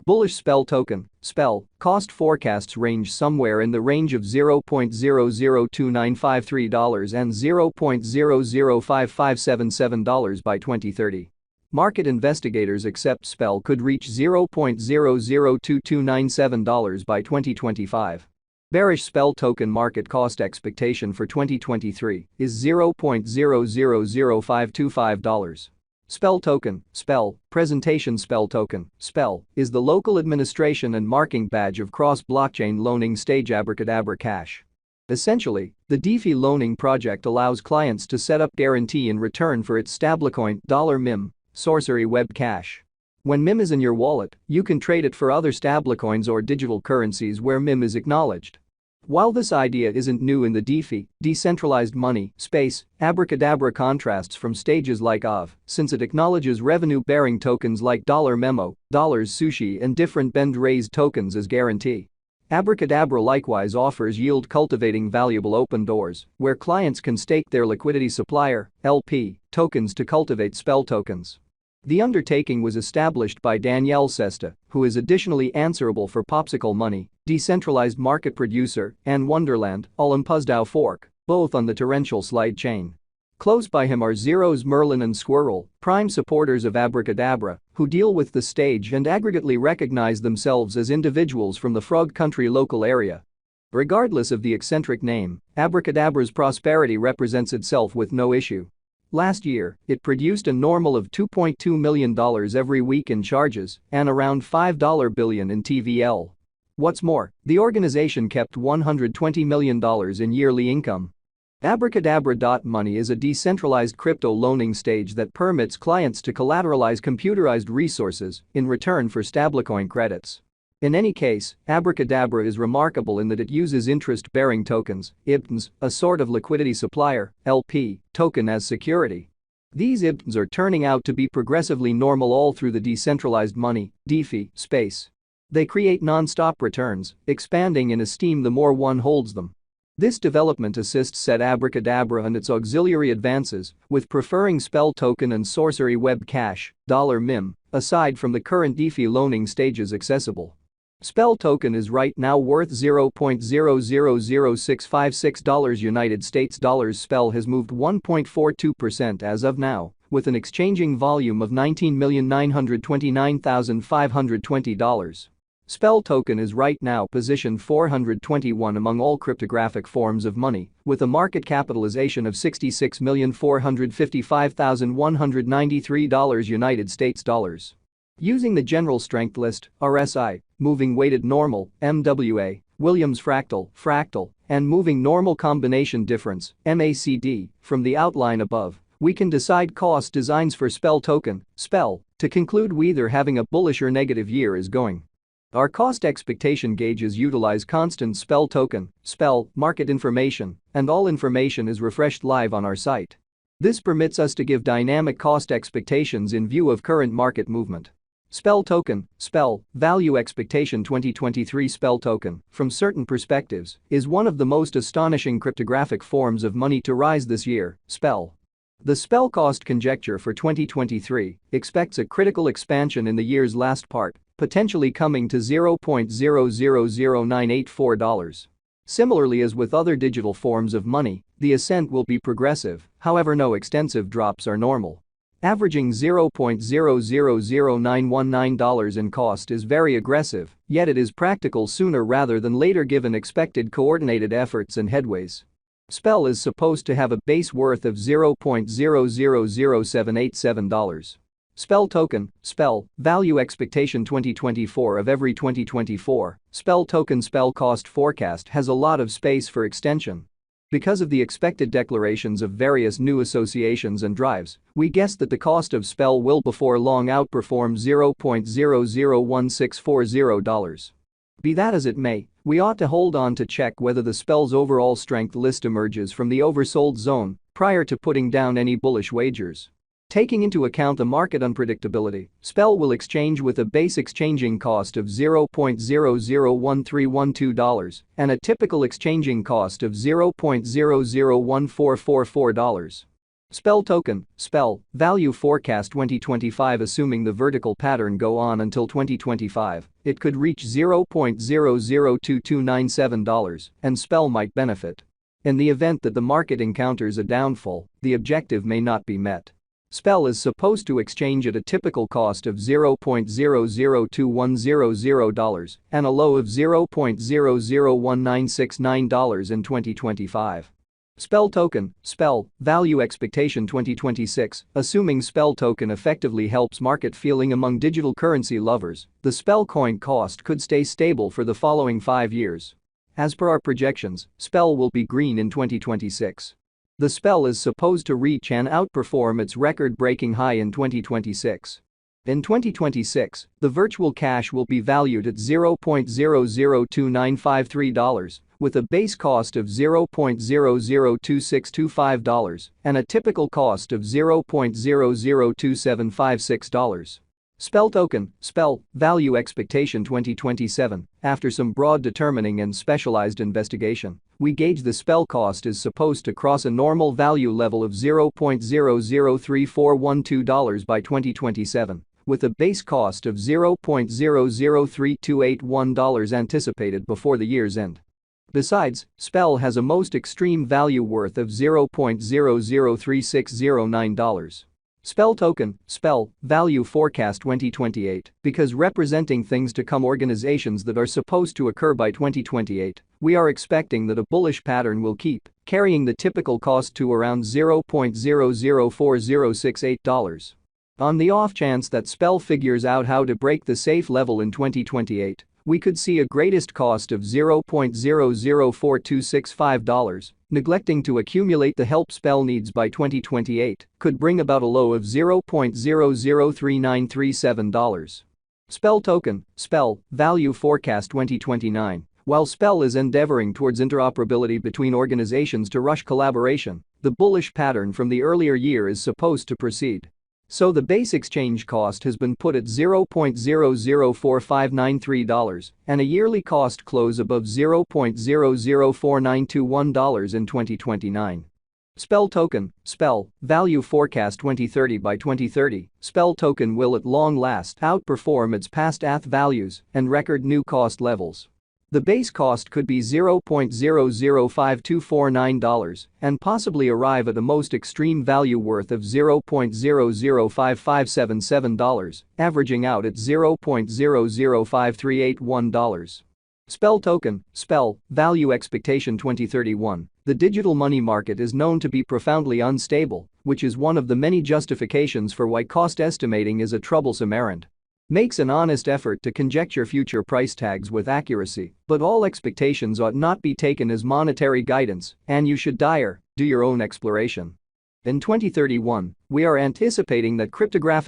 Bullish SPEL token, SPEL, cost forecasts range somewhere in the range of $0.002953 and $0.005577 by 2030. Market investigators accept SPEL could reach $0.002297 by 2025. Bearish SPEL token market cost expectation for 2023 is $0.000525. SPEL token, SPEL, presentation SPEL token, SPEL, is the local administration and marking badge of cross-blockchain loaning stage Abracadabra Cash. Essentially, the DeFi loaning project allows clients to set up guarantee in return for its stablecoin $MIM, Sorcery Web Cash. When MIM is in your wallet, you can trade it for other stablecoins or digital currencies where MIM is acknowledged. While this idea isn't new in the DeFi, decentralized money, space, Abracadabra contrasts from stages like AV, since it acknowledges revenue-bearing tokens like $Memo, $Sushi and different bend-raised tokens as guarantee. Abracadabra likewise offers yield-cultivating valuable open doors, where clients can stake their liquidity supplier, LP, tokens to cultivate SPEL tokens. The undertaking was established by Danielle Sesta, who is additionally answerable for Popsicle Money, decentralized market producer, and Wonderland, Olympusdao fork, both on the torrential slide chain. Close by him are Zeros Merlin and Squirrel, prime supporters of Abracadabra, who deal with the stage and aggregately recognize themselves as individuals from the Frog Country local area. Regardless of the eccentric name, Abracadabra's prosperity represents itself with no issue. Last year, it produced a normal of $2.2 million every week in charges and around $5 billion in TVL. What's more, the organization kept $120 million in yearly income. Abracadabra.money is a decentralized crypto loaning stage that permits clients to collateralize computerized resources in return for stablecoin credits. In any case, Abracadabra is remarkable in that it uses interest-bearing tokens, IBTs, a sort of liquidity supplier, LP, token as security. These IBTs are turning out to be progressively normal all through the decentralized money, DeFi, space. They create non-stop returns, expanding in esteem the more one holds them. This development assists set Abracadabra and its auxiliary advances, with preferring SPEL token and Sorcery Web Cash, $MIM, aside from the current DeFi loaning stages accessible. SPEL token is right now worth $0.000656 United States dollars. SPEL has moved 1.42% as of now, with an exchanging volume of $19,929,520. SPEL token is right now positioned 421 among all cryptographic forms of money, with a market capitalization of $66,455,193 United States dollars. Using the general strength list, RSI, moving weighted normal, MWA, Williams fractal, and moving normal combination difference, MACD, from the outline above, we can decide cost designs for SPEL token, SPEL, to conclude whether having a bullish or negative year is going. Our cost expectation gauges utilize constant SPEL token, SPEL, market information, and all information is refreshed live on our site. This permits us to give dynamic cost expectations in view of current market movement. SPEL token, SPEL, value expectation 2023 SPEL token, from certain perspectives, is one of the most astonishing cryptographic forms of money to rise this year, SPEL. The SPEL cost conjecture for 2023 expects a critical expansion in the year's last part, potentially coming to $0.000984. Similarly as with other digital forms of money, the ascent will be progressive, however no extensive drops are normal. Averaging $0.000919 in cost is very aggressive, yet it is practical sooner rather than later given expected coordinated efforts and headways. SPEL is supposed to have a base worth of $0.000787. SPEL token, SPEL, value expectation 2024 of every 2024, SPEL token SPEL cost forecast has a lot of space for extension. Because of the expected declarations of various new associations and drives, we guess that the cost of SPEL will before long outperform $0.001640. Be that as it may, we ought to hold on to check whether the SPEL's overall strength list emerges from the oversold zone prior to putting down any bullish wagers. Taking into account the market unpredictability, SPEL will exchange with a base exchanging cost of $0.001312 and a typical exchanging cost of $0.001444. SPEL token, SPEL, value forecast 2025. Assuming the vertical pattern go on until 2025, it could reach $0.002297 and SPEL might benefit. In the event that the market encounters a downfall, the objective may not be met. SPEL is supposed to exchange at a typical cost of $0.002100 and a low of $0.001969 in 2025. SPEL token, SPEL, value expectation 2026. Assuming SPEL token effectively helps market feeling among digital currency lovers, the SPEL coin cost could stay stable for the following 5 years. As per our projections, SPEL will be green in 2026. The SPEL is supposed to reach and outperform its record-breaking high in 2026. In 2026, the virtual cash will be valued at $0.002953 with a base cost of $0.002625 and a typical cost of $0.002756. SPEL token, SPEL, value expectation 2027. After some broad determining and specialized investigation, we gauge the SPEL cost is supposed to cross a normal value level of $0.003412 by 2027, with a base cost of $0.003281 anticipated before the year's end. Besides, SPEL has a most extreme value worth of $0.003609. SPEL token, SPEL, value forecast 2028. Because representing things to come, organizations that are supposed to occur by 2028, we are expecting that a bullish pattern will keep carrying the typical cost to around $0.004068. On the off chance that SPEL figures out how to break the safe level in 2028, we could see a greatest cost of $0.004265. Neglecting to accumulate the help SPEL needs by 2028 could bring about a low of $0.003937. SPEL token, SPEL, value forecast 2029. While SPEL is endeavoring towards interoperability between organizations to rush collaboration, the bullish pattern from the earlier year is supposed to proceed. So the base exchange cost has been put at $0.004593 and a yearly cost close above $0.004921 in 2029. SPEL token, SPEL, value forecast 2030. By 2030, SPEL token will at long last outperform its past ATH values and record new cost levels. The base cost could be $0.005249 and possibly arrive at a most extreme value worth of $0.005577, averaging out at $0.005381. SPEL token, SPEL, value expectation 2031. The digital money market is known to be profoundly unstable, which is one of the many justifications for why cost estimating is a troublesome errand. Makes an honest effort to conjecture future price tags with accuracy, but all expectations ought not be taken as monetary guidance, and you should do your own exploration. In 2031, we are anticipating that cryptographic